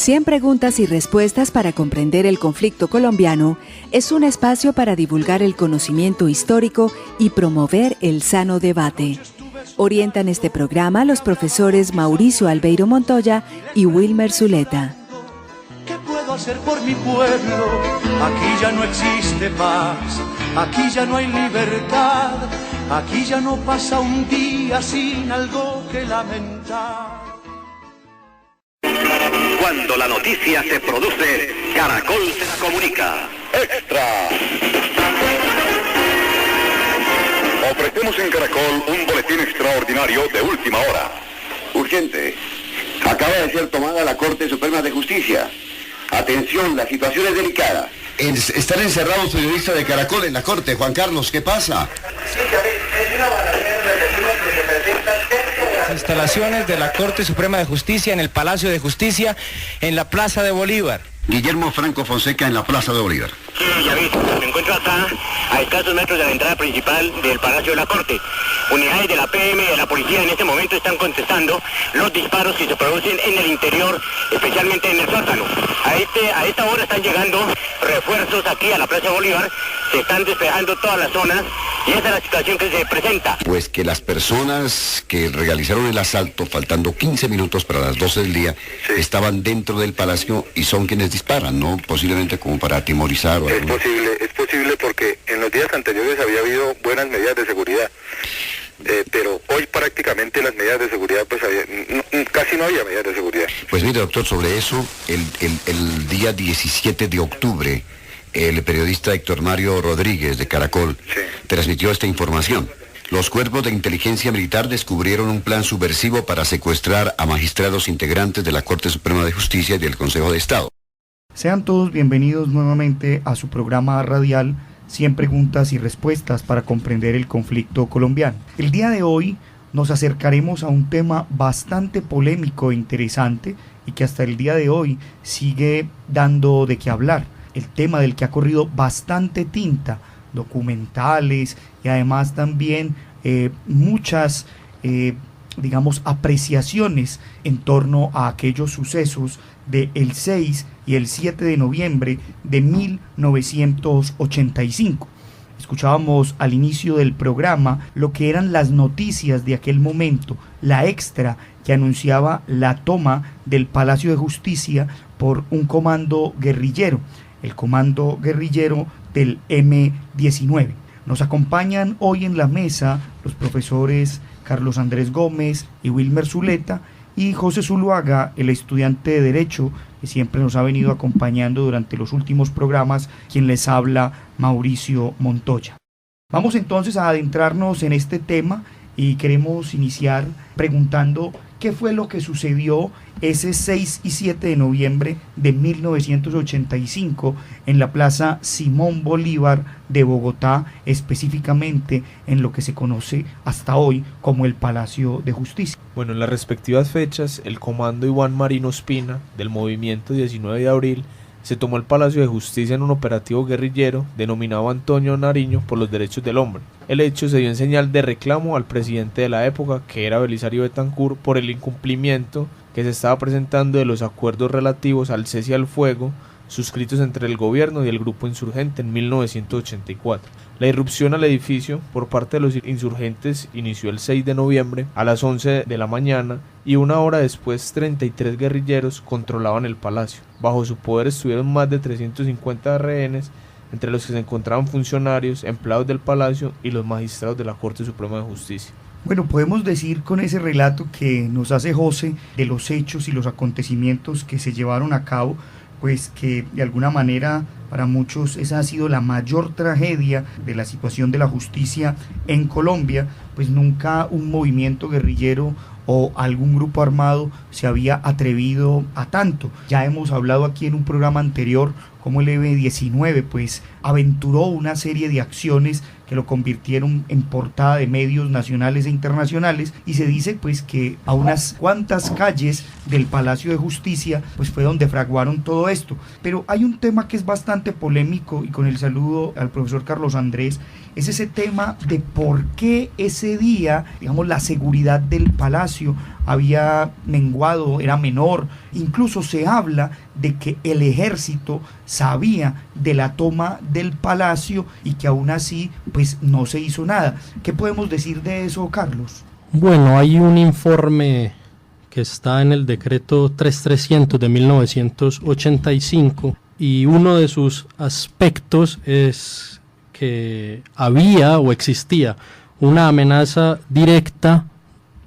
100 preguntas y respuestas para comprender el conflicto colombiano es un espacio para divulgar el conocimiento histórico y promover el sano debate. Orientan este programa los profesores Mauricio Albeiro Montoya y Wilmer Zuleta. ¿Qué puedo hacer por mi pueblo? Aquí ya no existe paz, aquí ya no hay libertad, aquí ya no pasa un día sin algo que lamentar. Cuando la noticia se produce, Caracol se la comunica. ¡Extra! Ofrecemos en Caracol un boletín extraordinario de última hora. Urgente. Acaba de ser tomada la Corte Suprema de Justicia. Atención, la situación es delicada. Están encerrados periodistas de Caracol en la Corte. Juan Carlos, ¿qué pasa? Sí, es una balacera de vecinos que se presentan dentro de las instalaciones de la Corte Suprema de Justicia, en el Palacio de Justicia, en la Plaza de Bolívar. Guillermo Franco Fonseca en la Plaza de Bolívar. Sí, ya vi, me encuentro acá, a escasos metros de la entrada principal del Palacio de la Corte. Unidades de la PM y de la policía en este momento están contestando los disparos que se producen en el interior, especialmente en el sótano. A esta hora están llegando refuerzos aquí a la Plaza de Bolívar, se están despejando todas las zonas y esa es la situación que se presenta. Pues que las personas que realizaron el asalto, faltando 15 minutos para las 12 del día, sí, estaban dentro del palacio y son quienes disparan, ¿no? Posiblemente como para atemorizar o algo. Es posible porque en los días anteriores había habido buenas medidas de seguridad. Pero hoy prácticamente las medidas de seguridad, pues casi no había medidas de seguridad. Pues mire, doctor, sobre eso, el día 17 de octubre, el periodista Héctor Mario Rodríguez de Caracol, sí, transmitió esta información. Los cuerpos de inteligencia militar descubrieron un plan subversivo para secuestrar a magistrados integrantes de la Corte Suprema de Justicia y del Consejo de Estado. Sean todos bienvenidos nuevamente a su programa radial 100 preguntas y respuestas para comprender el conflicto colombiano. El día de hoy nos acercaremos a un tema bastante polémico e interesante y que hasta el día de hoy sigue dando de qué hablar. El tema del que ha corrido bastante tinta, documentales y además también muchas apreciaciones en torno a aquellos sucesos del 6 y el 7 de noviembre de 1985. Escuchábamos al inicio del programa lo que eran las noticias de aquel momento, la extra que anunciaba la toma del Palacio de Justicia por un comando guerrillero, el comando guerrillero del M-19. Nos acompañan hoy en la mesa los profesores Carlos Andrés Gómez y Wilmer Zuleta y José Zuluaga, el estudiante de Derecho que siempre nos ha venido acompañando durante los últimos programas, quien les habla Mauricio Montoya. Vamos entonces a adentrarnos en este tema y queremos iniciar preguntando qué fue lo que sucedió ese 6 y 7 de noviembre de 1985 en la Plaza Simón Bolívar de Bogotá, específicamente en lo que se conoce hasta hoy como el Palacio de Justicia. Bueno, en las respectivas fechas, el comando Iván Marino Ospina del movimiento 19 de abril se tomó el Palacio de Justicia en un operativo guerrillero denominado Antonio Nariño por los derechos del hombre. El hecho se dio en señal de reclamo al presidente de la época, que era Belisario Betancur, por el incumplimiento que se estaba presentando de los acuerdos relativos al cese al fuego suscritos entre el gobierno y el grupo insurgente en 1984. La irrupción al edificio por parte de los insurgentes inició el 6 de noviembre a las 11 de la mañana y una hora después 33 guerrilleros controlaban el palacio. Bajo su poder estuvieron más de 350 rehenes, entre los que se encontraban funcionarios, empleados del palacio y los magistrados de la Corte Suprema de Justicia. Bueno, podemos decir con ese relato que nos hace José de los hechos y los acontecimientos que se llevaron a cabo, pues que de alguna manera para muchos esa ha sido la mayor tragedia de la situación de la justicia en Colombia, pues nunca un movimiento guerrillero o algún grupo armado se había atrevido a tanto. Ya hemos hablado aquí en un programa anterior cómo el M-19 pues aventuró una serie de acciones que lo convirtieron en portada de medios nacionales e internacionales, y se dice pues que a unas cuantas calles del Palacio de Justicia pues fue donde fraguaron todo esto. Pero hay un tema que es bastante polémico, y con el saludo al profesor Carlos Andrés, es ese tema de por qué ese día, digamos, la seguridad del palacio había menguado, era menor. Incluso se habla de que el ejército sabía de la toma del palacio y que aún así pues no se hizo nada. ¿Qué podemos decir de eso, Carlos? Bueno, hay un informe que está en el decreto 3300 de 1985, y uno de sus aspectos es que había o existía una amenaza directa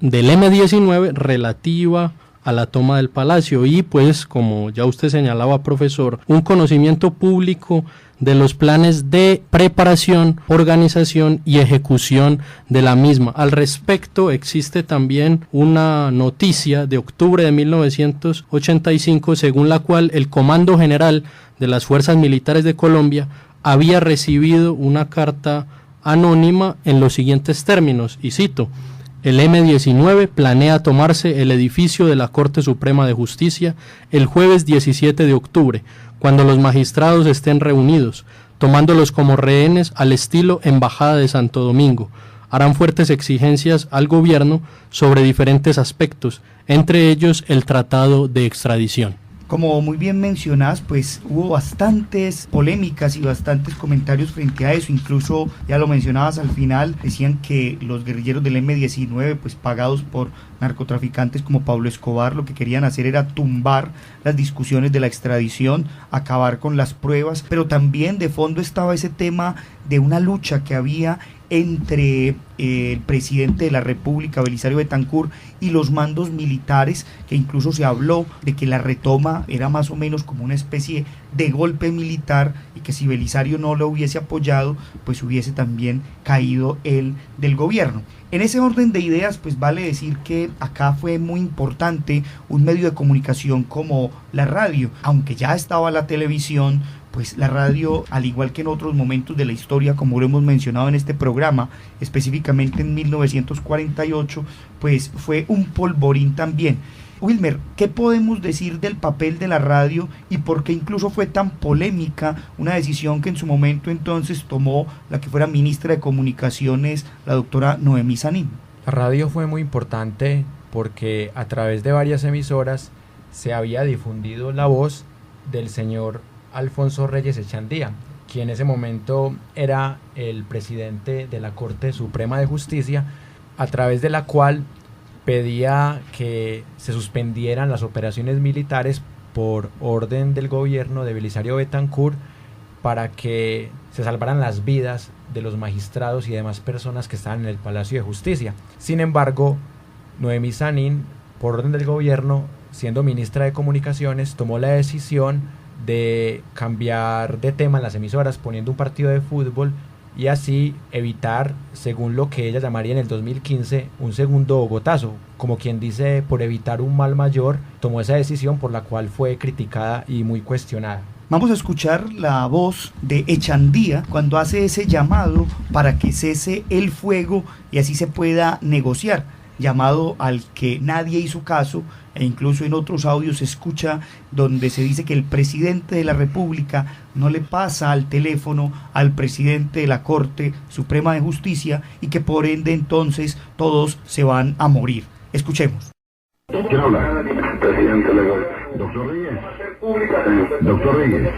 del M-19 relativa a la toma del palacio, y pues, como ya usted señalaba, profesor, un conocimiento público de los planes de preparación, organización y ejecución de la misma. Al respecto, existe también una noticia de octubre de 1985, según la cual el Comando General de las Fuerzas Militares de Colombia había recibido una carta anónima en los siguientes términos, y cito: el M-19 planea tomarse el edificio de la Corte Suprema de Justicia el jueves 17 de octubre, cuando los magistrados estén reunidos, tomándolos como rehenes al estilo Embajada de Santo Domingo. Harán fuertes exigencias al gobierno sobre diferentes aspectos, entre ellos el tratado de extradición. Como muy bien mencionás, pues hubo bastantes polémicas y bastantes comentarios frente a eso. Incluso, ya lo mencionabas al final, decían que los guerrilleros del M-19, pues pagados por narcotraficantes como Pablo Escobar, lo que querían hacer era tumbar las discusiones de la extradición, acabar con las pruebas, pero también de fondo estaba ese tema de una lucha que había entre el presidente de la República, Belisario Betancur, y los mandos militares, que incluso se habló de que la retoma era más o menos como una especie de golpe militar, y que si Belisario no lo hubiese apoyado, pues hubiese también caído él del gobierno. En ese orden de ideas, pues vale decir que acá fue muy importante un medio de comunicación como la radio. Aunque ya estaba la televisión, pues la radio, al igual que en otros momentos de la historia, como lo hemos mencionado en este programa, específicamente en 1948, pues fue un polvorín también. Wilmer, ¿qué podemos decir del papel de la radio y por qué incluso fue tan polémica una decisión que en su momento entonces tomó la que fuera ministra de Comunicaciones, la doctora Noemí Sanín? La radio fue muy importante porque a través de varias emisoras se había difundido la voz del señor Alfonso Reyes Echandía, quien en ese momento era el presidente de la Corte Suprema de Justicia, a través de la cual pedía que se suspendieran las operaciones militares por orden del gobierno de Belisario Betancur para que se salvaran las vidas de los magistrados y demás personas que estaban en el Palacio de Justicia. Sin embargo, Noemí Sanín, por orden del gobierno, siendo ministra de Comunicaciones, tomó la decisión de cambiar de tema en las emisoras, poniendo un partido de fútbol, y así evitar, según lo que ella llamaría en el 2015, un segundo Bogotazo. Como quien dice, por evitar un mal mayor, tomó esa decisión, por la cual fue criticada y muy cuestionada. Vamos a escuchar la voz de Echandía cuando hace ese llamado para que cese el fuego y así se pueda negociar, llamado al que nadie hizo caso, e incluso en otros audios se escucha donde se dice que el presidente de la República no le pasa al teléfono al presidente de la Corte Suprema de Justicia y que por ende entonces todos se van a morir. Escuchemos. ¿Quién habla? Presidente legal. Doctor Reyes. Doctor Reyes.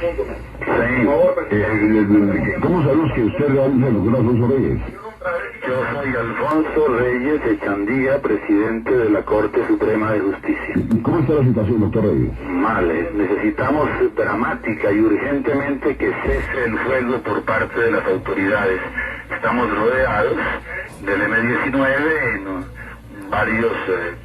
¿Cómo sabemos que usted realmente es el doctor Alfonso Reyes? Yo soy Alfonso Reyes Echandía, presidente de la Corte Suprema de Justicia. ¿Cómo está la situación, doctor Reyes? Mal, necesitamos dramática y urgentemente que cese el fuego por parte de las autoridades. Estamos rodeados del M-19 en varios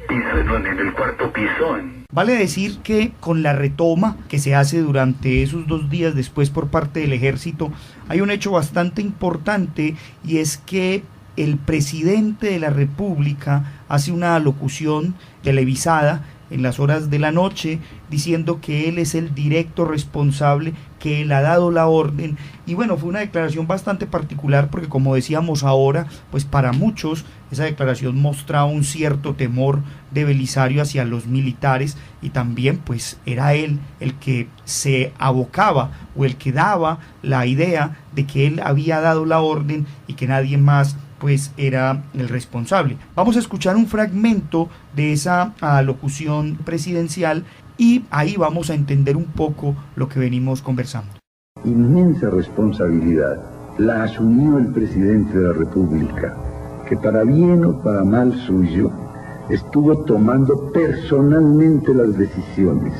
pisos, en el cuarto piso. Vale decir que con la retoma que se hace durante esos 2 días después por parte del ejército, hay un hecho bastante importante, y es que el presidente de la República hace una locución televisada en las horas de la noche, diciendo que él es el directo responsable, que él ha dado la orden. Y bueno, fue una declaración bastante particular porque, como decíamos ahora, pues para muchos esa declaración mostraba un cierto temor de Belisario hacia los militares, y también pues era él el que se abocaba o el que daba la idea de que él había dado la orden y que nadie más pues era el responsable. Vamos a escuchar un fragmento de esa alocución presidencial y ahí vamos a entender un poco lo que venimos conversando. Inmensa responsabilidad la asumió el presidente de la República, que para bien o para mal suyo estuvo tomando personalmente las decisiones,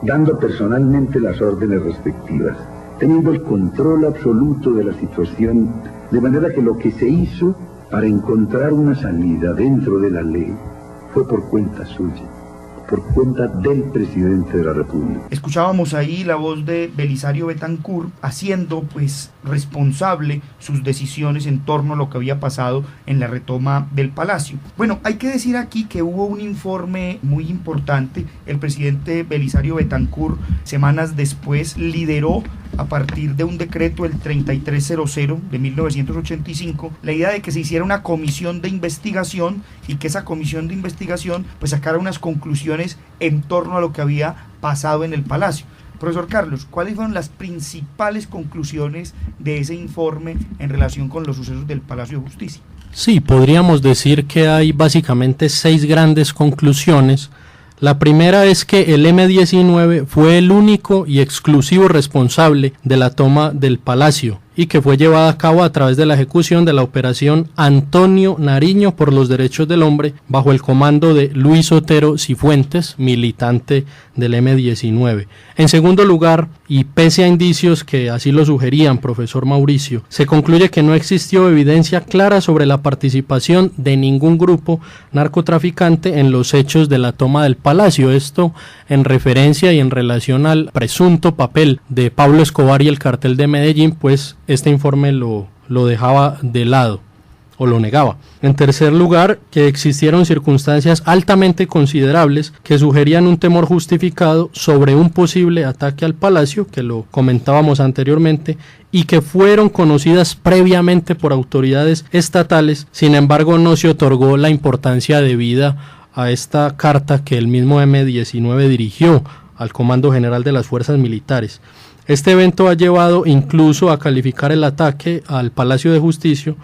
dando personalmente las órdenes respectivas, teniendo el control absoluto de la situación, de manera que lo que se hizo para encontrar una salida dentro de la ley fue por cuenta suya, por cuenta del presidente de la República. Escuchábamos ahí la voz de Belisario Betancur haciendo pues responsable sus decisiones en torno a lo que había pasado en la retoma del palacio. Bueno, hay que decir aquí que hubo un informe muy importante. El presidente Belisario Betancur, semanas después, lideró a partir de un decreto, el 3300 de 1985, la idea de que se hiciera una comisión de investigación y que esa comisión de investigación pues sacara unas conclusiones en torno a lo que había pasado en el palacio. Profesor Carlos, ¿cuáles fueron las principales conclusiones de ese informe en relación con los sucesos del Palacio de Justicia? Sí, podríamos decir que hay básicamente 6 grandes conclusiones. La primera es que el M-19 fue el único y exclusivo responsable de la toma del palacio y que fue llevada a cabo a través de la ejecución de la operación Antonio Nariño por los derechos del hombre bajo el comando de Luis Otero Cifuentes, militante del M-19. En segundo lugar, y pese a indicios que así lo sugerían, profesor Mauricio, se concluye que no existió evidencia clara sobre la participación de ningún grupo narcotraficante en los hechos de la toma del palacio. Esto en referencia y en relación al presunto papel de Pablo Escobar y el cartel de Medellín, pues este informe lo dejaba de lado o lo negaba. En tercer lugar, que existieron circunstancias altamente considerables que sugerían un temor justificado sobre un posible ataque al palacio, que lo comentábamos anteriormente, y que fueron conocidas previamente por autoridades estatales. Sin embargo, no se otorgó la importancia debida a esta carta que el mismo M-19 dirigió al Comando General de las Fuerzas Militares. Este evento ha llevado incluso a calificar el ataque al Palacio de Justicia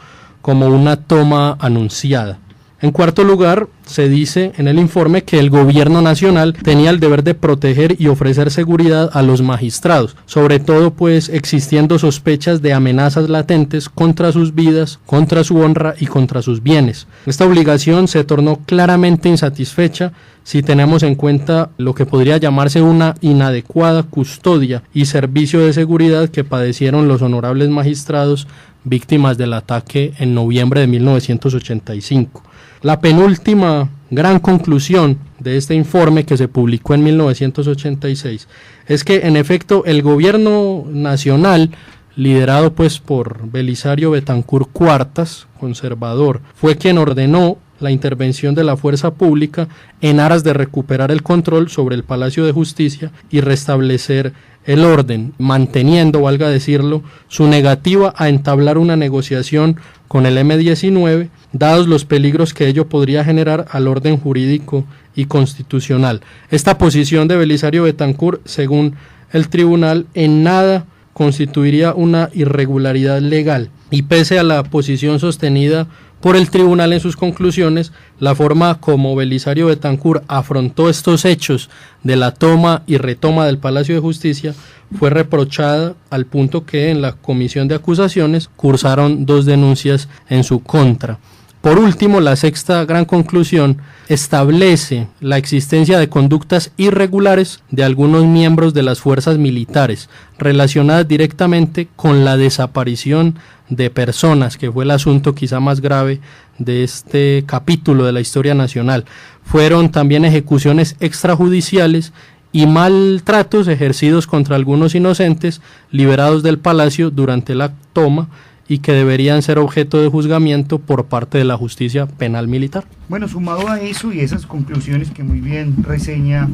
como una toma anunciada. En cuarto lugar, se dice en el informe que el gobierno nacional tenía el deber de proteger y ofrecer seguridad a los magistrados, sobre todo pues existiendo sospechas de amenazas latentes contra sus vidas, contra su honra y contra sus bienes. Esta obligación se tornó claramente insatisfecha si tenemos en cuenta lo que podría llamarse una inadecuada custodia y servicio de seguridad que padecieron los honorables magistrados víctimas del ataque en noviembre de 1985. La penúltima gran conclusión de este informe, que se publicó en 1986, es que en efecto el gobierno nacional, liderado pues por Belisario Betancur Cuartas, conservador, fue quien ordenó la intervención de la fuerza pública en aras de recuperar el control sobre el Palacio de Justicia y restablecer el orden, manteniendo, valga decirlo, su negativa a entablar una negociación con el M-19, dados los peligros que ello podría generar al orden jurídico y constitucional. Esta posición de Belisario Betancur, según el tribunal, en nada constituiría una irregularidad legal, y pese a la posición sostenida por el tribunal en sus conclusiones, la forma como Belisario Betancur afrontó estos hechos de la toma y retoma del Palacio de Justicia fue reprochada al punto que en la comisión de acusaciones cursaron 2 denuncias en su contra. Por último, la sexta gran conclusión establece la existencia de conductas irregulares de algunos miembros de las fuerzas militares relacionadas directamente con la desaparición de personas, que fue el asunto quizá más grave de este capítulo de la historia nacional. Fueron también ejecuciones extrajudiciales y maltratos ejercidos contra algunos inocentes liberados del palacio durante la toma, y que deberían ser objeto de juzgamiento por parte de la justicia penal militar. Bueno, sumado a eso y esas conclusiones que muy bien reseña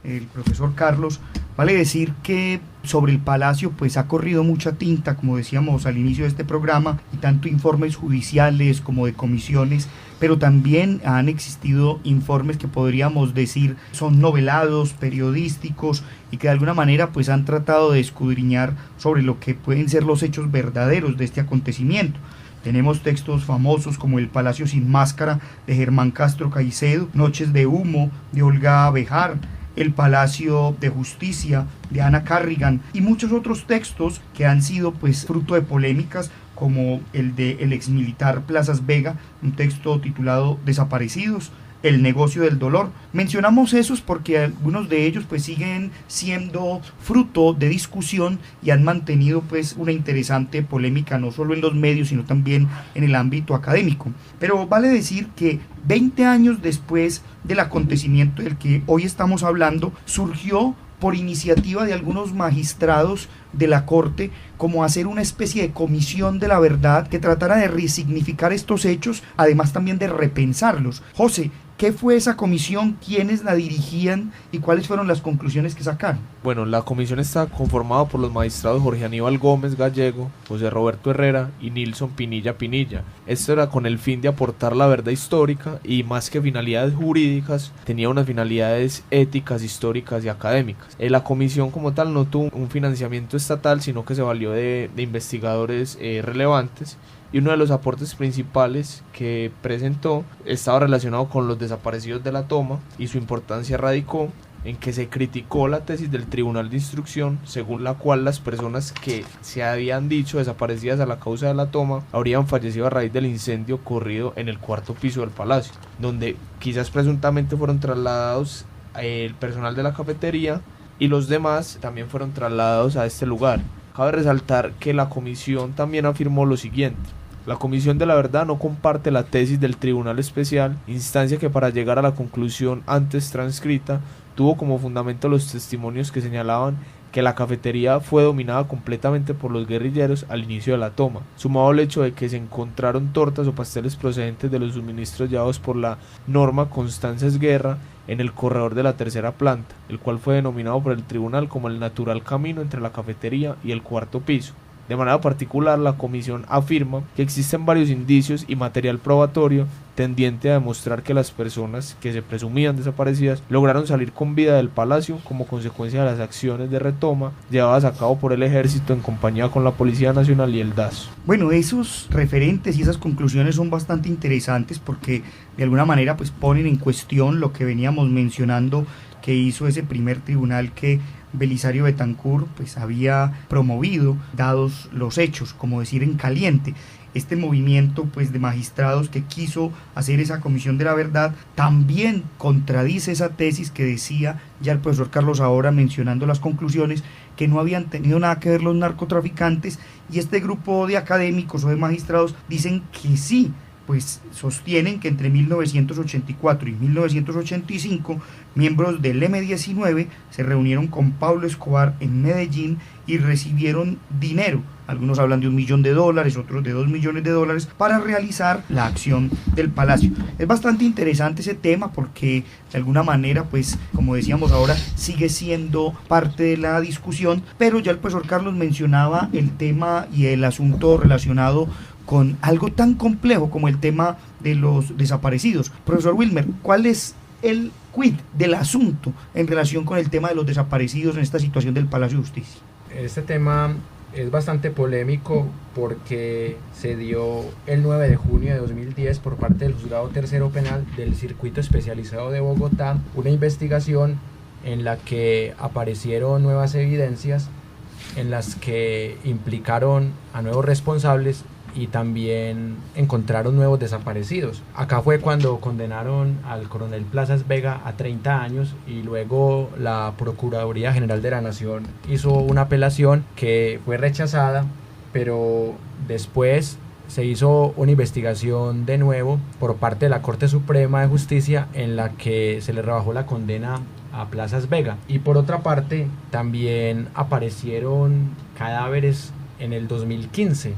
el profesor Carlos, vale decir que sobre el Palacio pues ha corrido mucha tinta, como decíamos al inicio de este programa, y tanto informes judiciales como de comisiones, pero también han existido informes que podríamos decir son novelados, periodísticos, y que de alguna manera pues han tratado de escudriñar sobre lo que pueden ser los hechos verdaderos de este acontecimiento. Tenemos textos famosos como El Palacio sin Máscara de Germán Castro Caicedo, Noches de Humo de Olga Bejar, El Palacio de Justicia de Ana Carrigan y muchos otros textos que han sido pues fruto de polémicas, como el de el exmilitar Plazas Vega, un texto titulado Desaparecidos, El negocio del dolor. Mencionamos esos porque algunos de ellos pues siguen siendo fruto de discusión y han mantenido pues una interesante polémica no solo en los medios sino también en el ámbito académico. Pero vale decir que 20 años después del acontecimiento del que hoy estamos hablando, surgió por iniciativa de algunos magistrados de la Corte como hacer una especie de comisión de la verdad que tratara de resignificar estos hechos, además también de repensarlos. José, ¿qué fue esa comisión? ¿Quiénes la dirigían? ¿Y cuáles fueron las conclusiones que sacaron? Bueno, la comisión está conformada por los magistrados Jorge Aníbal Gómez Gallego, José Roberto Herrera y Nilson Pinilla Pinilla. Esto era con el fin de aportar la verdad histórica y, más que finalidades jurídicas, tenía unas finalidades éticas, históricas y académicas. La comisión como tal no tuvo un financiamiento estatal, sino que se valió de investigadores relevantes. Y uno de los aportes principales que presentó estaba relacionado con los desaparecidos de la toma, y su importancia radicó en que se criticó la tesis del Tribunal de Instrucción, según la cual las personas que se habían dicho desaparecidas a la causa de la toma habrían fallecido a raíz del incendio ocurrido en el 4º piso del Palacio, donde quizás presuntamente fueron trasladados el personal de la cafetería y los demás también fueron trasladados a este lugar. Cabe resaltar que la comisión también afirmó lo siguiente: la Comisión de la Verdad no comparte la tesis del Tribunal Especial, instancia que, para llegar a la conclusión antes transcrita, tuvo como fundamento los testimonios que señalaban que la cafetería fue dominada completamente por los guerrilleros al inicio de la toma, sumado al hecho de que se encontraron tortas o pasteles procedentes de los suministros llevados por la Norma Constanza Esguerra en el corredor de la 3ª planta, el cual fue denominado por el tribunal como el natural camino entre la cafetería y el 4º piso. De manera particular, la comisión afirma que existen varios indicios y material probatorio tendiente a demostrar que las personas que se presumían desaparecidas lograron salir con vida del palacio como consecuencia de las acciones de retoma llevadas a cabo por el ejército en compañía con la Policía Nacional y el DAS. Bueno, esos referentes y esas conclusiones son bastante interesantes porque de alguna manera pues ponen en cuestión lo que veníamos mencionando que hizo ese primer tribunal que Belisario Betancur pues había promovido, dados los hechos, como decir en caliente. Este movimiento pues de magistrados que quiso hacer esa comisión de la verdad también contradice esa tesis que decía ya el profesor Carlos ahora mencionando las conclusiones, que no habían tenido nada que ver los narcotraficantes, y este grupo de académicos o de magistrados dicen que sí, pues sostienen que entre 1984 y 1985 miembros del M-19 se reunieron con Pablo Escobar en Medellín y recibieron dinero. Algunos hablan de $1 millón, otros de $2 millones para realizar la acción del Palacio. Es bastante interesante ese tema porque de alguna manera, pues como decíamos ahora, sigue siendo parte de la discusión, pero ya el profesor Carlos mencionaba el tema y el asunto relacionado con algo tan complejo como el tema de los desaparecidos. Profesor Wilmer, ¿cuál es el quid del asunto en relación con el tema de los desaparecidos en esta situación del Palacio de Justicia? Este tema es bastante polémico porque se dio el 9 de junio de 2010 por parte del Juzgado Tercero Penal del Circuito Especializado de Bogotá una investigación en la que aparecieron nuevas evidencias en las que implicaron a nuevos responsables y también encontraron nuevos desaparecidos. Acá fue cuando condenaron al coronel Plazas Vega a 30 años y luego la Procuraduría General de la Nación hizo una apelación que fue rechazada, pero después se hizo una investigación de nuevo por parte de la Corte Suprema de Justicia en la que se le rebajó la condena a Plazas Vega. Y por otra parte también aparecieron cadáveres en el 2015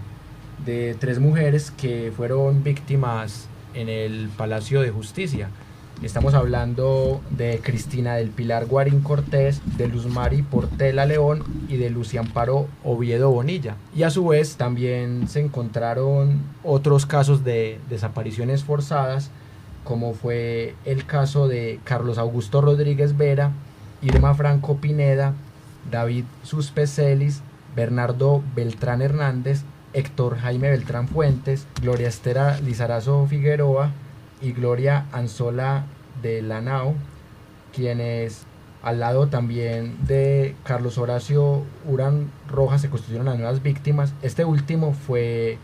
de 3 mujeres que fueron víctimas en el Palacio de Justicia. Estamos hablando de Cristina del Pilar Guarín Cortés, de Luz Mari Portela León y de Lucia Amparo Oviedo Bonilla. Y a su vez también se encontraron otros casos de desapariciones forzadas, como fue el caso de Carlos Augusto Rodríguez Vera, Irma Franco Pineda, David Suspecelis, Bernardo Beltrán Hernández, Héctor Jaime Beltrán Fuentes, Gloria Estera Lizarazo Figueroa y Gloria Anzola de Lanao, quienes al lado también de Carlos Horacio Urán Rojas se constituyeron las nuevas víctimas. Este último fue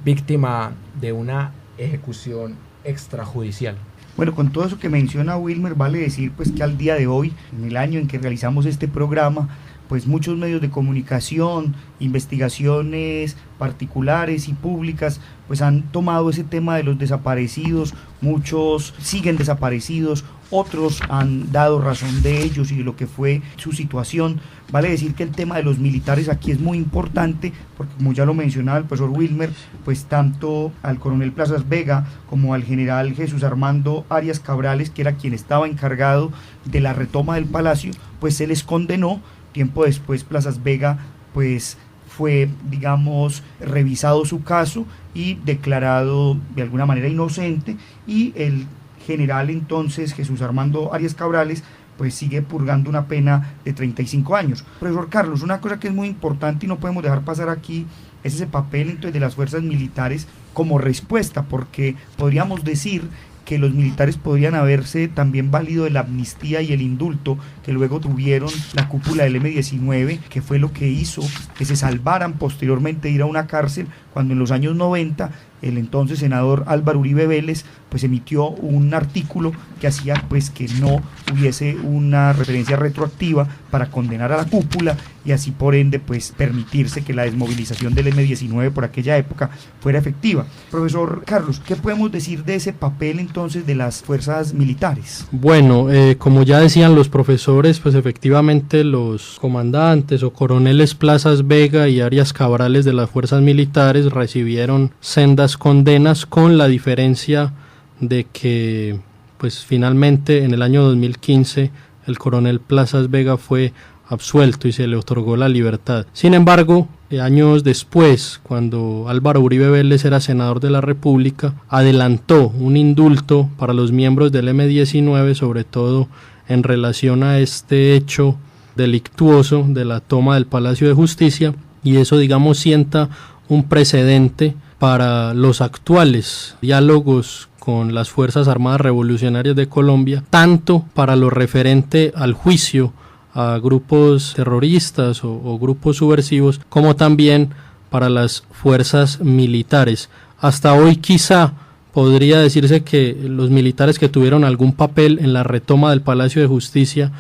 víctima de una ejecución extrajudicial. Bueno, con todo eso que menciona Wilmer, vale decir pues que al día de hoy, en el año en que realizamos este programa, pues muchos medios de comunicación, investigaciones particulares y públicas, pues han tomado ese tema de los desaparecidos. Muchos siguen desaparecidos, otros han dado razón de ellos y de lo que fue su situación. Vale decir que el tema de los militares aquí es muy importante, porque como ya lo mencionaba el profesor Wilmer, pues tanto al coronel Plazas Vega como al general Jesús Armando Arias Cabrales, que era quien estaba encargado de la retoma del palacio, pues se les condenó. Tiempo después Plazas Vega pues fue, digamos, revisado su caso y declarado de alguna manera inocente, y el general entonces Jesús Armando Arias Cabrales pues sigue purgando una pena de 35 años. Profesor Carlos, una cosa que es muy importante y no podemos dejar pasar aquí es ese papel entonces de las fuerzas militares como respuesta, porque podríamos decir que los militares podrían haberse también valido de la amnistía y el indulto que luego tuvieron la cúpula del M-19, que fue lo que hizo que se salvaran posteriormente de ir a una cárcel, cuando en los años 90 el entonces senador Álvaro Uribe Vélez pues emitió un artículo que hacía pues que no hubiese una referencia retroactiva para condenar a la cúpula, y así por ende pues permitirse que la desmovilización del M-19 por aquella época fuera efectiva. Profesor Carlos, ¿qué podemos decir de ese papel entonces de las fuerzas militares? Bueno, como ya decían los profesores, pues efectivamente los comandantes o coroneles Plazas Vega y Arias Cabrales de las fuerzas militares recibieron sendas condenas, con la diferencia de que pues finalmente en el año 2015 el coronel Plazas Vega fue absuelto y se le otorgó la libertad. Sin embargo, años después, cuando Álvaro Uribe Vélez era senador de la República, adelantó un indulto para los miembros del M-19, sobre todo en relación a este hecho delictuoso de la toma del Palacio de Justicia, y eso, digamos, sienta un precedente para los actuales diálogos con las Fuerzas Armadas Revolucionarias de Colombia, tanto para lo referente al juicio a grupos terroristas o grupos subversivos, como también para las fuerzas militares. Hasta hoy quizá podría decirse que los militares que tuvieron algún papel en la retoma del Palacio de Justicia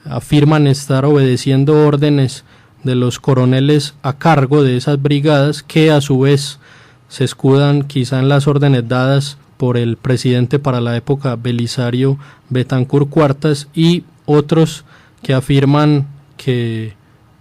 afirman estar obedeciendo órdenes de los coroneles a cargo de esas brigadas, que a su vez se escudan quizá en las órdenes dadas por el presidente para la época, Belisario Betancur Cuartas, y otros que afirman que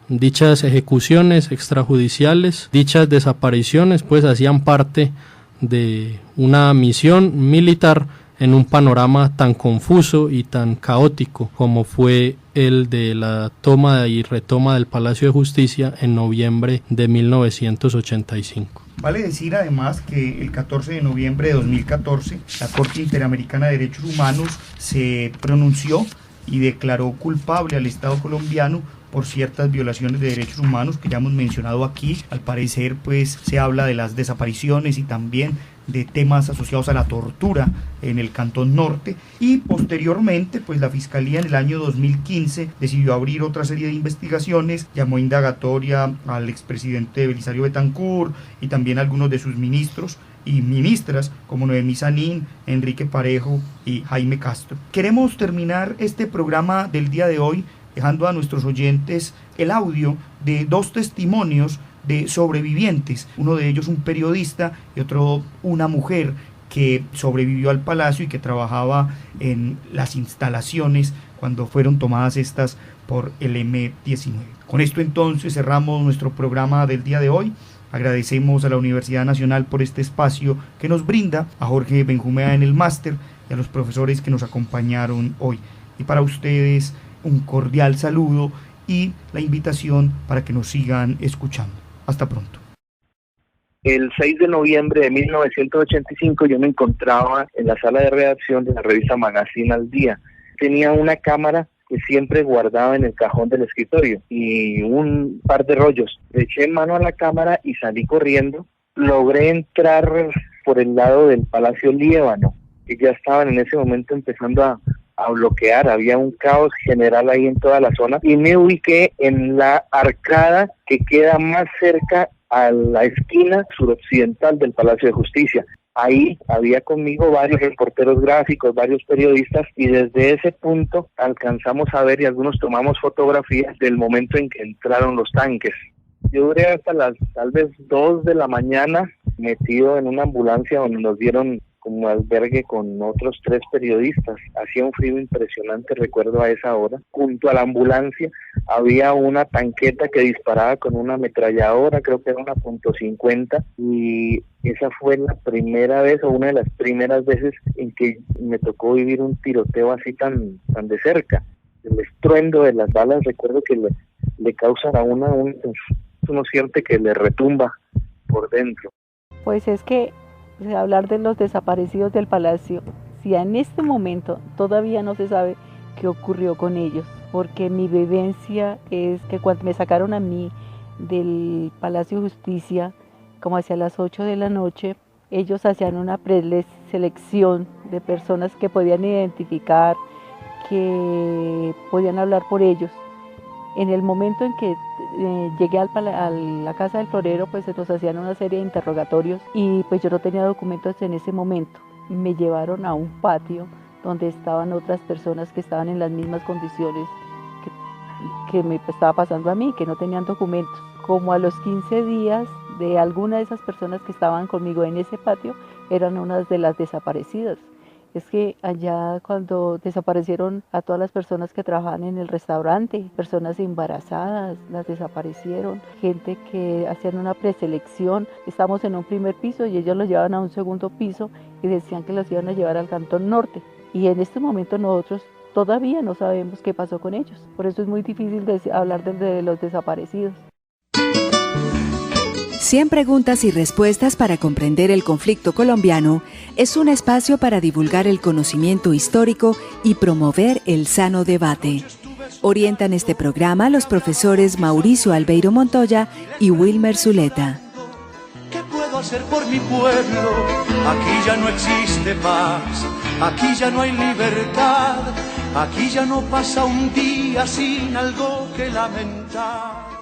dichas ejecuciones extrajudiciales, dichas desapariciones, pues hacían parte de una misión militar en un panorama tan confuso y tan caótico como fue el de la toma y retoma del Palacio de Justicia en noviembre de 1985. Vale decir además que el 14 de noviembre de 2014 la Corte Interamericana de Derechos Humanos se pronunció y declaró culpable al Estado colombiano por ciertas violaciones de derechos humanos que ya hemos mencionado aquí. Al parecer pues se habla de las desapariciones y también de temas asociados a la tortura en el Cantón Norte, y posteriormente pues la Fiscalía en el año 2015 decidió abrir otra serie de investigaciones, llamó indagatoria al expresidente Belisario Betancur y también a algunos de sus ministros y ministras como Noemí Sanín, Enrique Parejo y Jaime Castro. Queremos terminar este programa del día de hoy dejando a nuestros oyentes el audio de dos testimonios de sobrevivientes, uno de ellos un periodista y otro una mujer que sobrevivió al palacio y que trabajaba en las instalaciones cuando fueron tomadas estas por el M-19. Con esto entonces cerramos nuestro programa del día de hoy. Agradecemos a la Universidad Nacional por este espacio que nos brinda, a Jorge Benjumea en el máster y a los profesores que nos acompañaron hoy. Y para ustedes un cordial saludo y la invitación para que nos sigan escuchando. Hasta pronto. El 6 de noviembre de 1985 yo me encontraba en la sala de redacción de la revista Magazine al Día. Tenía una cámara que siempre guardaba en el cajón del escritorio y un par de rollos. Le eché mano a la cámara y salí corriendo. Logré entrar por el lado del Palacio Líbano, que ya estaban en ese momento empezando a bloquear. Había un caos general ahí en toda la zona y me ubiqué en la arcada que queda más cerca a la esquina suroccidental del Palacio de Justicia. Ahí había conmigo varios reporteros gráficos, varios periodistas, y desde ese punto alcanzamos a ver y algunos tomamos fotografías del momento en que entraron los tanques. Yo duré hasta las tal vez 2 de la mañana metido en una ambulancia donde nos dieron como albergue con otros 3 periodistas. Hacía un frío impresionante, recuerdo a esa hora. Junto a la ambulancia había una tanqueta que disparaba con una ametralladora, creo que era una .50, y esa fue la primera vez o una de las primeras veces en que me tocó vivir un tiroteo así tan de cerca. El estruendo de las balas, recuerdo que le causan a uno siente que le retumba por dentro. Pues es que hablar de los desaparecidos del Palacio, si en este momento todavía no se sabe qué ocurrió con ellos, porque mi vivencia es que cuando me sacaron a mí del Palacio de Justicia, como hacia las 8 de la noche, ellos hacían una preselección de personas que podían identificar, que podían hablar por ellos. En el momento en que llegué a la Casa del Florero, pues se nos hacían una serie de interrogatorios y pues yo no tenía documentos en ese momento. Me llevaron a un patio donde estaban otras personas que estaban en las mismas condiciones que me estaba pasando a mí, que no tenían documentos. Como a los 15 días de alguna de esas personas que estaban conmigo en ese patio, eran unas de las desaparecidas. Es que allá cuando desaparecieron a todas las personas que trabajaban en el restaurante, personas embarazadas, las desaparecieron, gente que hacían una preselección, estamos en un primer piso y ellos los llevaban a un segundo piso y decían que los iban a llevar al Cantón Norte. Y en este momento nosotros todavía no sabemos qué pasó con ellos, por eso es muy difícil hablar de los desaparecidos. 100 preguntas y respuestas para comprender el conflicto colombiano es un espacio para divulgar el conocimiento histórico y promover el sano debate. Orientan este programa los profesores Mauricio Albeiro Montoya y Wilmer Zuleta. ¿Qué puedo hacer por mi pueblo? Aquí ya no existe paz, aquí ya no hay libertad, aquí ya no pasa un día sin algo que lamentar.